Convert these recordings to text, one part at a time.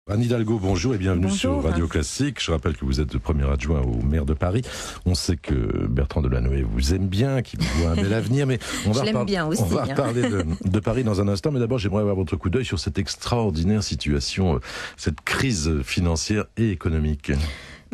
Anne Hidalgo, bonjour et bienvenue Bonjour. sur Radio Classique. Je rappelle que vous êtes le premier adjoint au maire de Paris. On sait que Bertrand Delanoë vous aime bien, qu'il vous voit un bel avenir, mais on va reparler de Paris dans un instant. Mais d'abord, j'aimerais avoir votre coup d'œil sur cette extraordinaire situation, cette crise financière et économique.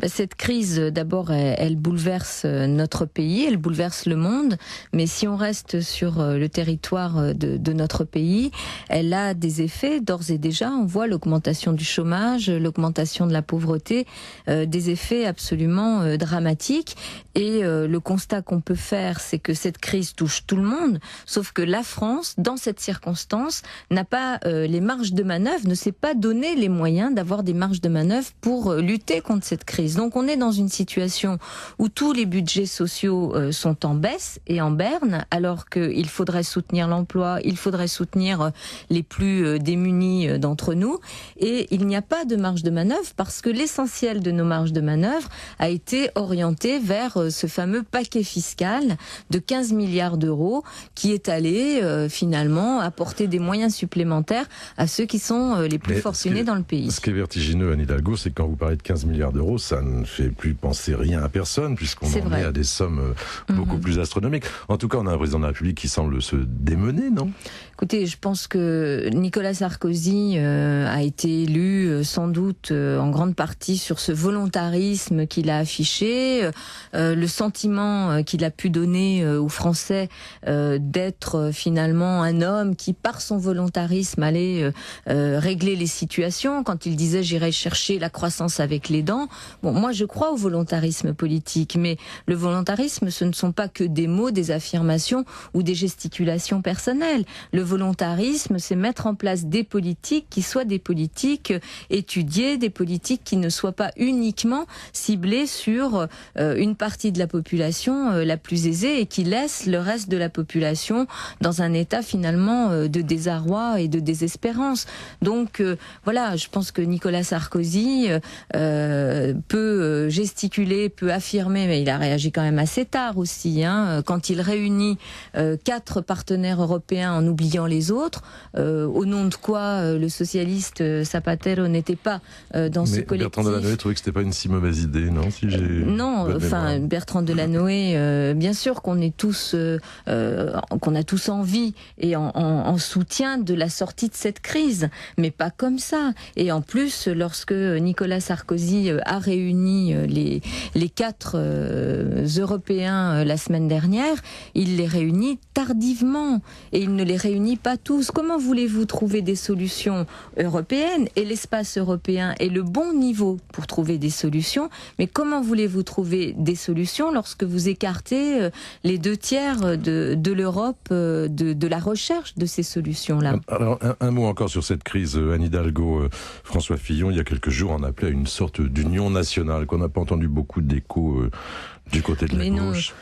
Cette crise, d'abord, elle bouleverse notre pays, elle bouleverse le monde, mais si on reste sur le territoire de notre pays, elle a des effets, d'ores et déjà, on voit l'augmentation du chômage, l'augmentation de la pauvreté, des effets absolument dramatiques, et le constat qu'on peut faire, c'est que cette crise touche tout le monde, sauf que la France, dans cette circonstance, n'a pas les marges de manœuvre, ne s'est pas donné les moyens d'avoir des marges de manœuvre pour lutter contre cette crise. Donc on est dans une situation où tous les budgets sociaux sont en baisse et en berne, alors qu'il faudrait soutenir l'emploi, il faudrait soutenir les plus démunis d'entre nous, et il n'y a pas de marge de manœuvre parce que l'essentiel de nos marges de manœuvre a été orienté vers ce fameux paquet fiscal de 15 milliards d'euros qui est allé finalement apporter des moyens supplémentaires à ceux qui sont les plus fortunés dans le pays. Ce qui est vertigineux, Anne Hidalgo, c'est que quand vous parlez de 15 milliards d'euros, ça ne fait plus penser rien à personne, puisqu'on en est à des sommes beaucoup plus astronomiques. En tout cas, on a un président de la République qui semble se démener, non ? Écoutez, je pense que Nicolas Sarkozy a été élu sans doute en grande partie sur ce volontarisme qu'il a affiché, le sentiment qu'il a pu donner aux Français d'être finalement un homme qui, par son volontarisme, allait régler les situations. Quand il disait « j'irai chercher la croissance avec les dents », bon, moi je crois au volontarisme politique, mais le volontarisme, ce ne sont pas que des mots, des affirmations ou des gesticulations personnelles. Le volontarisme, c'est mettre en place des politiques qui soient des politiques étudiées, des politiques qui ne soient pas uniquement ciblées sur une partie de la population la plus aisée et qui laissent le reste de la population dans un état finalement de désarroi et de désespérance. Donc voilà, je pense que Nicolas Sarkozy peut gesticuler, peut affirmer, mais il a réagi quand même assez tard aussi, quand il réunit 4 partenaires européens en oubliant les autres, au nom de quoi le socialiste Zapatero n'était pas dans ce collectif. Bertrand Delanoë trouvait que c'était pas une si mauvaise idée, non ? Non, enfin Bertrand Delanoë, bien sûr qu'on est tous, qu'on a tous envie et en soutien de la sortie de cette crise, mais pas comme ça. Et en plus, lorsque Nicolas Sarkozy a réuni les 4 Européens la semaine dernière, il les réunit tardivement et il ne les réunit pas tous. Comment voulez-vous trouver des solutions européennes, et l'espace européen est le bon niveau pour trouver des solutions, mais comment voulez-vous trouver des solutions lorsque vous écartez les 2/3 de l'Europe de la recherche de ces solutions-là ? Alors un mot encore sur cette crise, Anne Hidalgo. François Fillon, il y a quelques jours, en appelait à une sorte d'union nationale, qu'on n'a pas entendu beaucoup d'écho du côté de la gauche.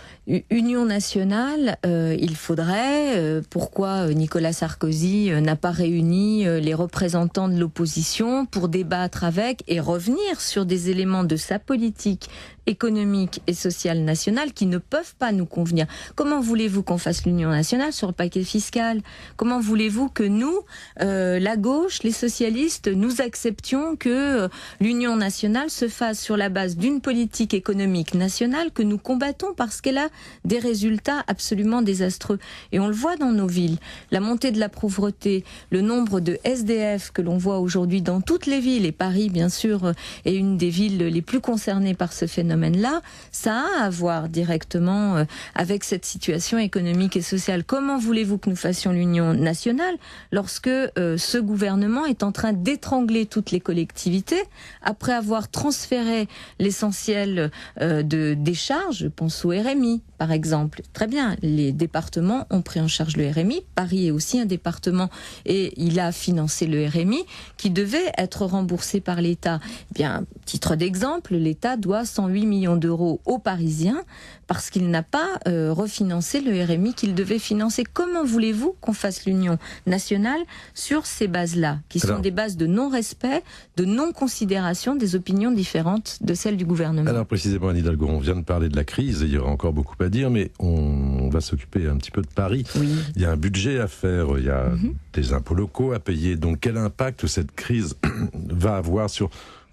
Union nationale, il faudrait. Pourquoi Nicolas Sarkozy n'a pas réuni les représentants de l'opposition pour débattre avec et revenir sur des éléments de sa politique économique et sociale nationale qui ne peuvent pas nous convenir. Comment voulez-vous qu'on fasse l'union nationale sur le paquet fiscal ? Comment voulez-vous que nous, la gauche, les socialistes, nous acceptions que l'union nationale se fasse sur la base d'une politique économique nationale que nous combattons parce qu'elle a des résultats absolument désastreux. Et on le voit dans nos villes. La montée de la pauvreté, le nombre de SDF que l'on voit aujourd'hui dans toutes les villes, et Paris, bien sûr, est une des villes les plus concernées par ce phénomène-là, ça a à voir directement avec cette situation économique et sociale. Comment voulez-vous que nous fassions l'union nationale lorsque ce gouvernement est en train d'étrangler toutes les collectivités après avoir transféré l'essentiel des charges, je pense au RMI, par exemple. Très bien, les départements ont pris en charge le RMI. Paris est aussi un département et il a financé le RMI qui devait être remboursé par l'État. Eh bien, titre d'exemple, l'État doit 108 millions d'euros aux Parisiens parce qu'il n'a pas refinancé le RMI qu'il devait financer. Comment voulez-vous qu'on fasse l'union nationale sur ces bases-là, qui sont des bases de non-respect, de non-considération des opinions différentes de celles du gouvernement ? Alors précisément, Anne Hidalgo, on vient de parler de la crise, et il y aura encore beaucoup à dire, mais on on va s'occuper un petit peu de Paris. Oui. Il y a un budget à faire, il y a des impôts locaux à payer. Donc quel impact cette crise va avoir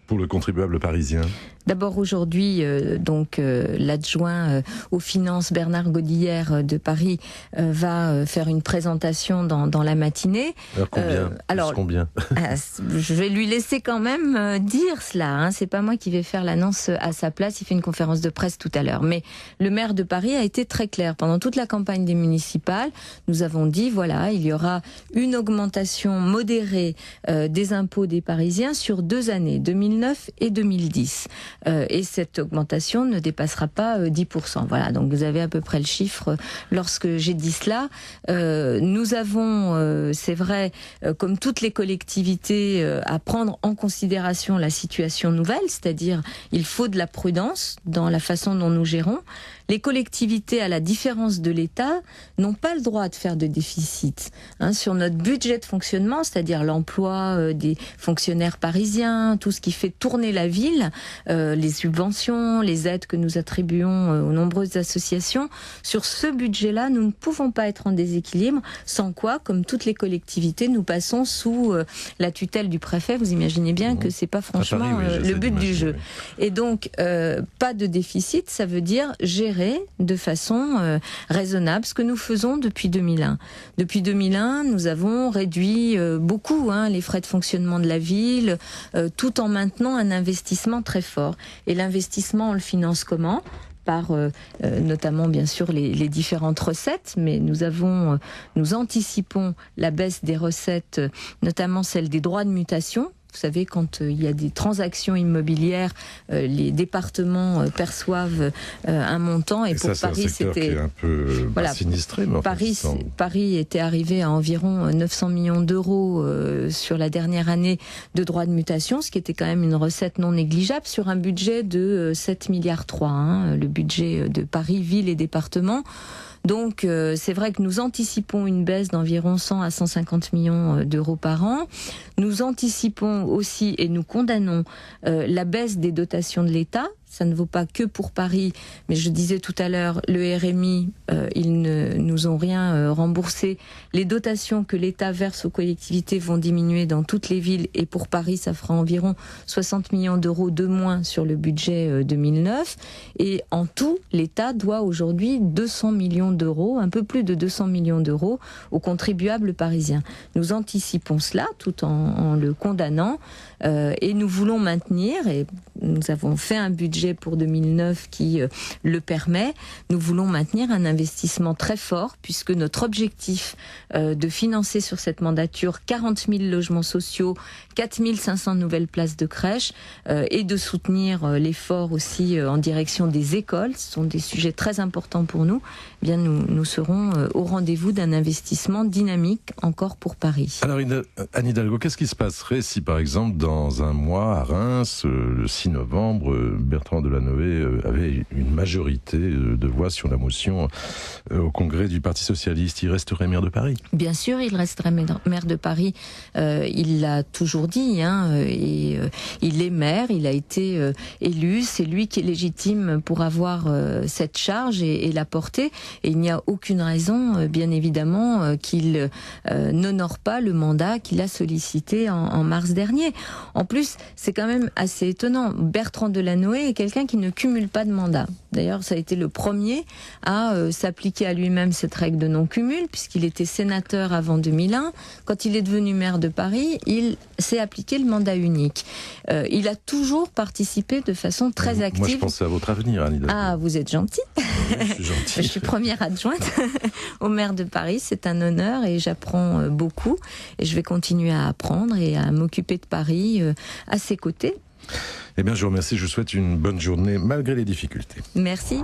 pour le contribuable parisien ? D'abord aujourd'hui, l'adjoint aux finances Bernard Godillère de Paris va faire une présentation dans la matinée. Alors combien Je vais lui laisser quand même dire cela. Hein. C'est pas moi qui vais faire l'annonce à sa place. Il fait une conférence de presse tout à l'heure. Mais le maire de Paris a été très clair. Pendant toute la campagne des municipales, nous avons dit voilà, il y aura une augmentation modérée des impôts des Parisiens sur 2 années, 2009 et 2010. Et cette augmentation ne dépassera pas 10%. Voilà, donc vous avez à peu près le chiffre lorsque j'ai dit cela. Nous avons, c'est vrai, comme toutes les collectivités, à prendre en considération la situation nouvelle, c'est-à-dire il faut de la prudence dans la façon dont nous gérons. Les collectivités, à la différence de l'État, n'ont pas le droit de faire de déficit. Sur notre budget de fonctionnement, c'est-à-dire l'emploi des fonctionnaires parisiens, tout ce qui fait tourner la ville, les subventions, les aides que nous attribuons aux nombreuses associations, sur ce budget-là, nous ne pouvons pas être en déséquilibre, sans quoi, comme toutes les collectivités, nous passons sous la tutelle du préfet. Vous imaginez bien que c'est pas franchement le but du jeu. Oui. Et donc, pas de déficit, ça veut dire gérer de façon raisonnable, ce que nous faisons depuis 2001. Depuis 2001, nous avons réduit beaucoup les frais de fonctionnement de la ville, tout en maintenant un investissement très fort. Et l'investissement, on le finance comment ? Par notamment bien sûr les différentes recettes, mais nous anticipons la baisse des recettes, notamment celle des droits de mutation. Vous savez, quand il y a des transactions immobilières, les départements perçoivent un montant. Et pour ça, Paris, c'était un peu sinistré. Mais Paris était arrivé à environ 900 millions d'euros sur la dernière année de droits de mutation, ce qui était quand même une recette non négligeable sur un budget de 7,3 milliards, le budget de Paris, ville et département. Donc c'est vrai que nous anticipons une baisse d'environ 100 à 150 millions d'euros par an. Nous anticipons aussi et nous condamnons la baisse des dotations de l'État. Ça ne vaut pas que pour Paris, mais je disais tout à l'heure, le RMI, ils ne nous ont rien remboursé. Les dotations que l'État verse aux collectivités vont diminuer dans toutes les villes, et pour Paris, ça fera environ 60 millions d'euros de moins sur le budget 2009. Et en tout, l'État doit aujourd'hui 200 millions d'euros, un peu plus de 200 millions d'euros aux contribuables parisiens. Nous anticipons cela tout en le condamnant, et nous voulons maintenir, et nous avons fait un budget pour 2009 qui le permet. Nous voulons maintenir un investissement très fort, puisque notre objectif de financer sur cette mandature 40 000 logements sociaux, 4 500 nouvelles places de crèche, et de soutenir l'effort aussi en direction des écoles, ce sont des sujets très importants pour nous, eh bien nous serons au rendez-vous d'un investissement dynamique encore pour Paris. Alors Anne Hidalgo, qu'est-ce qui se passerait si par exemple dans un mois à Reims, le 6 novembre, Bertrand Delanoë avait une majorité de voix sur la motion au congrès du Parti Socialiste? Il resterait maire de Paris? Bien sûr, il resterait maire de Paris. Il l'a toujours dit, et il est maire, il a été élu, c'est lui qui est légitime pour avoir cette charge et la porter. Et il n'y a aucune raison, bien évidemment, qu'il n'honore pas le mandat qu'il a sollicité en mars dernier. En plus, c'est quand même assez étonnant. Bertrand Delanoë est quelqu'un qui ne cumule pas de mandat. D'ailleurs, ça a été le premier à s'appliquer à lui-même cette règle de non-cumul, puisqu'il était sénateur avant 2001. Quand il est devenu maire de Paris, il s'est appliqué le mandat unique. Il a toujours participé de façon très active. Moi, je pensais à votre avenir, Anne Hidalgo. Ah, vous êtes gentil. Oui, je suis gentil. Je suis première adjointe au maire de Paris. C'est un honneur et j'apprends beaucoup. Et je vais continuer à apprendre et à m'occuper de Paris à ses côtés. Eh bien, je vous remercie. Je vous souhaite une bonne journée malgré les difficultés. Merci.